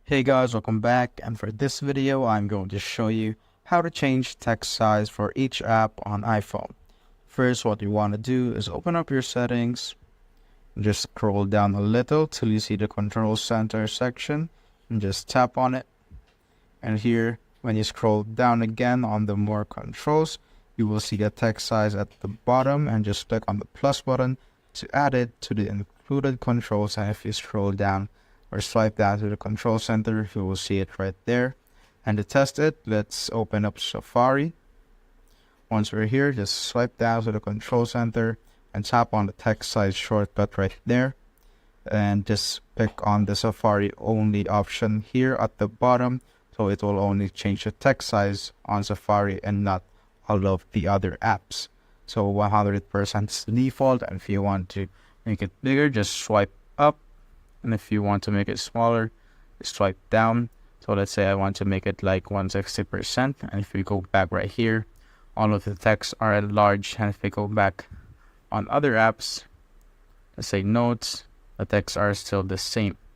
Hey guys, welcome back, and for this video I'm going to show you how to change text size for each app on iPhone. First, what you want to do is open up your settings and just scroll down a little till you see the control center section and just tap on it. And here, when you scroll down again on the more controls, you will see the text size at the bottom, and just click on the plus button to add it to the included controls. And if you scroll down or swipe down to the control center, you will see it right there. And to test it, let's open up Safari. Once we're here, just swipe down to the control center and tap on the text size shortcut right there, and just pick on the Safari only option here at the bottom, so it will only change the text size on Safari and not all of the other apps. So 100% is the default, and if you want to make it bigger, just swipe up. And if you want to make it smaller, swipe down. So let's say I want to make it like 160%. And if we go back right here, all of the texts are at large. And if we go back on other apps, let's say notes, the texts are still the same.